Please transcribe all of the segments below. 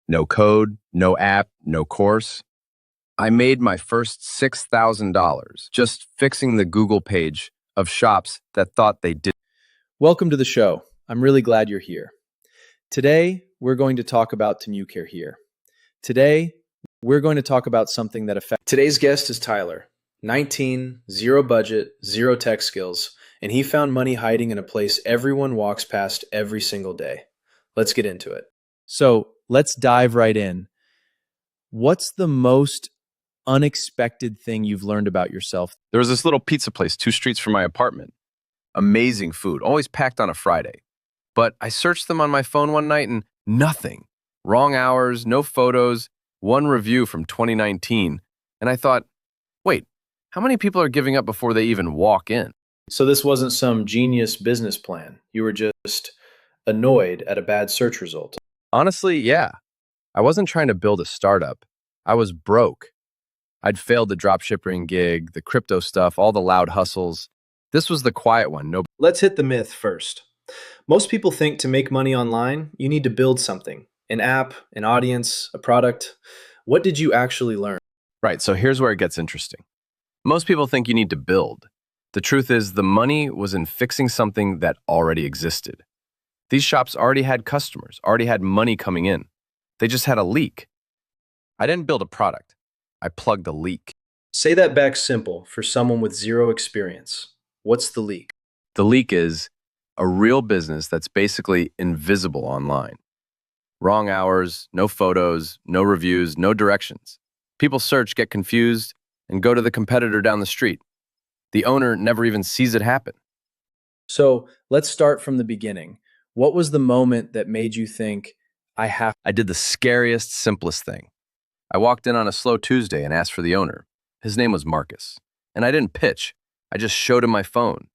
No code, no app, no course. I made my first $6,000 just fixing the Google page of shops that thought they did. Welcome to the show. I'm really glad you're here. Today, we're going to talk about Tanukir here. Today, we're going to talk about something that affects. Today's guest is Tyler, 19, zero budget, zero tech skills, and he found money hiding in a place everyone walks past every single day. Let's get into it. So, let's dive right in. What's the most unexpected thing you've learned about yourself? There was this little pizza place 2 streets from my apartment. Amazing food, always packed on a Friday. But I searched them on my phone one night and nothing. Wrong hours, no photos, one review from 2019. And I thought, wait, how many people are giving up before they even walk in? So this wasn't some genius business plan. You were just annoyed at a bad search result. Honestly, yeah. I wasn't trying to build a startup. I was broke. I'd failed the dropshipping gig, the crypto stuff, all the loud hustles. This was the quiet one. No. Let's hit the myth first. Most people think to make money online, you need to build something, an app, an audience, a product. What did you actually learn? Right, so here's where it gets interesting. Most people think you need to build. The truth is the money was in fixing something that already existed. These shops already had customers, already had money coming in. They just had a leak. I didn't build a product. I plugged a leak. Say that back simple for someone with zero experience. What's the leak? The leak is a real business that's basically invisible online. Wrong hours, no photos, no reviews, no directions. People search, get confused, and go to the competitor down the street. The owner never even sees it happen. So let's start from the beginning. What was the moment that made you think, I did the scariest, simplest thing. I walked in on a slow Tuesday and asked for the owner. His name was Marcus. And I didn't pitch. I just showed him my phone.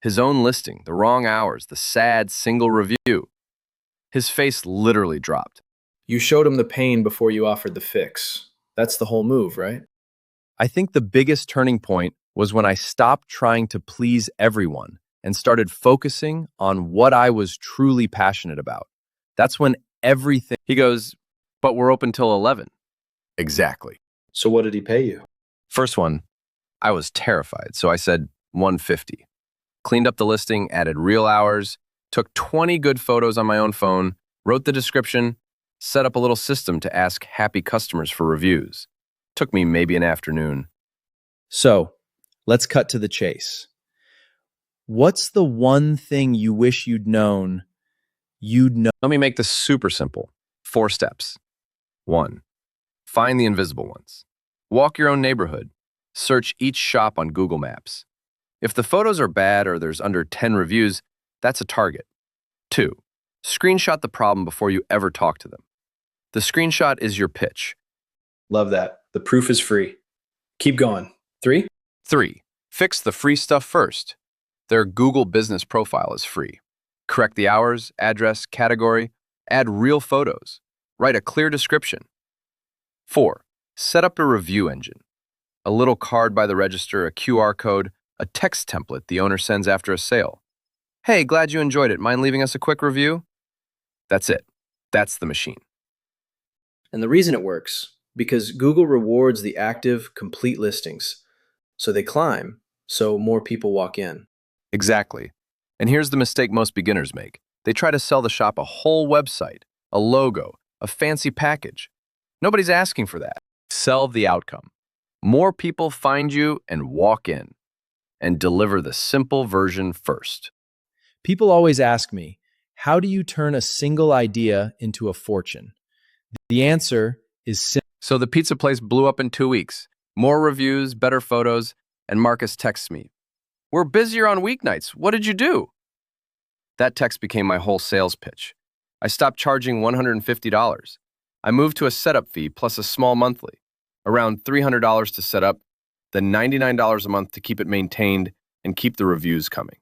His own listing, the wrong hours, the sad single review. His face literally dropped. You showed him the pain before you offered the fix. That's the whole move, right? I think the biggest turning point was when I stopped trying to please everyone and started focusing on what I was truly passionate about. That's when everything. He goes, but we're open till 11. Exactly. So what did he pay you? First one, I was terrified, so I said 150. Cleaned up the listing, added real hours, took 20 good photos on my own phone, wrote the description, set up a little system to ask happy customers for reviews. Took me maybe an afternoon. So, let's cut to the chase. What's the one thing you wish you'd known? Let me make this super simple. 4 steps. 1. Find the invisible ones. Walk your own neighborhood. Search each shop on Google Maps. If the photos are bad or there's under 10 reviews, that's a target. 2. Screenshot the problem before you ever talk to them. The screenshot is your pitch. Love that. The proof is free. Keep going. 3. 3. Fix the free stuff first. Their Google business profile is free. Correct the hours, address, category, add real photos. Write a clear description. 4. Set up a review engine. A little card by the register, a QR code, a text template the owner sends after a sale. Hey, glad you enjoyed it. Mind leaving us a quick review? That's it. That's the machine. And the reason it works, because Google rewards the active, complete listings. So they climb, so more people walk in. Exactly. And here's the mistake most beginners make. They try to sell the shop a whole website, a logo, a fancy package. Nobody's asking for that. Sell the outcome. More people find you and walk in. And deliver the simple version first. People always ask me, how do you turn a single idea into a fortune? The answer is simple. So the pizza place blew up in 2 weeks. More reviews, better photos, and Marcus texts me. We're busier on weeknights. What did you do? That text became my whole sales pitch. I stopped charging $150. I moved to a setup fee plus a small monthly, around $300 to set up, then $99 a month to keep it maintained and keep the reviews coming.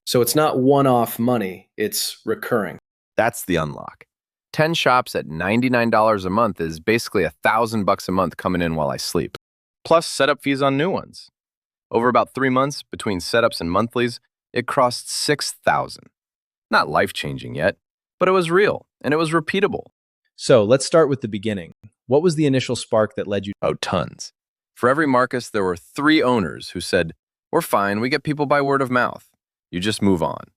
So it's not one-off money, it's recurring. That's the unlock. 10 shops at $99 a month is basically $1,000 a month coming in while I sleep. Plus setup fees on new ones. Over about 3 months, between setups and monthlies, it crossed $6,000. Not life-changing yet, but it was real and it was repeatable. So let's start with the beginning. What was the initial spark that led you? Oh, tons. For every Marcus, there were 3 owners who said, "We're fine, we get people by word of mouth. You just move on."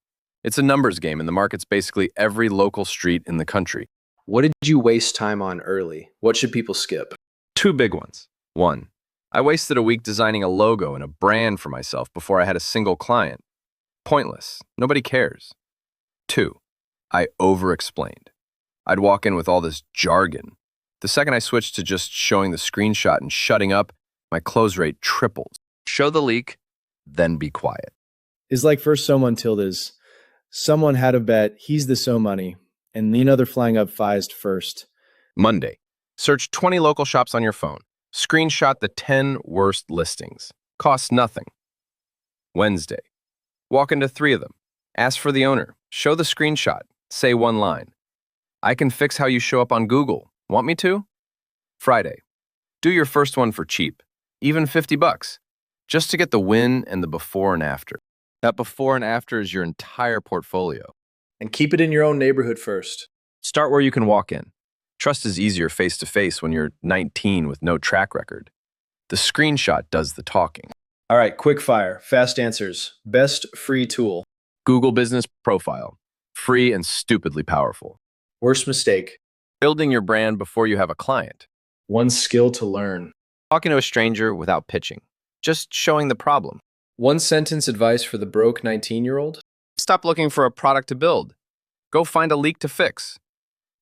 It's a numbers game, and the market's basically every local street in the country. What did you waste time on early? What should people skip? 2 big ones. 1, I wasted a week designing a logo and a brand for myself before I had a single client. Pointless. Nobody cares. 2, I over-explained. I'd walk in with all this jargon. The second I switched to just showing the screenshot and shutting up, my close rate tripled. Show the leak, then be quiet. It's like first someone tildes. Someone had a bet, he's the so money, and they're flying up fies first. Monday, search 20 local shops on your phone. Screenshot the 10 worst listings. Costs nothing. Wednesday, walk into 3 of them. Ask for the owner. Show the screenshot. Say one line. I can fix how you show up on Google. Want me to? Friday, do your first one for cheap, even $50, just to get the win and the before and after. That before and after is your entire portfolio. And keep it in your own neighborhood first. Start where you can walk in. Trust is easier face-to-face when you're 19 with no track record. The screenshot does the talking. All right, quick fire, fast answers. Best free tool. Google Business Profile. Free and stupidly powerful. Worst mistake. Building your brand before you have a client. One skill to learn. Talking to a stranger without pitching. Just showing the problem. One sentence advice for the broke 19-year-old. Stop looking for a product to build. Go find a leak to fix.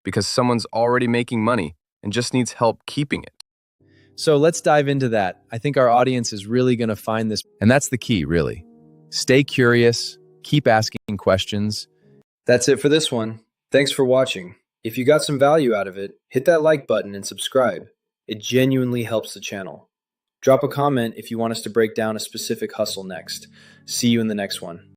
Because someone's already making money and just needs help keeping it. So let's dive into that. I think our audience is really going to find this. And that's the key, really. Stay curious, keep asking questions. That's it for this one. Thanks for watching. If you got some value out of it, hit that like button and subscribe. It genuinely helps the channel. Drop a comment if you want us to break down a specific hustle next. See you in the next one.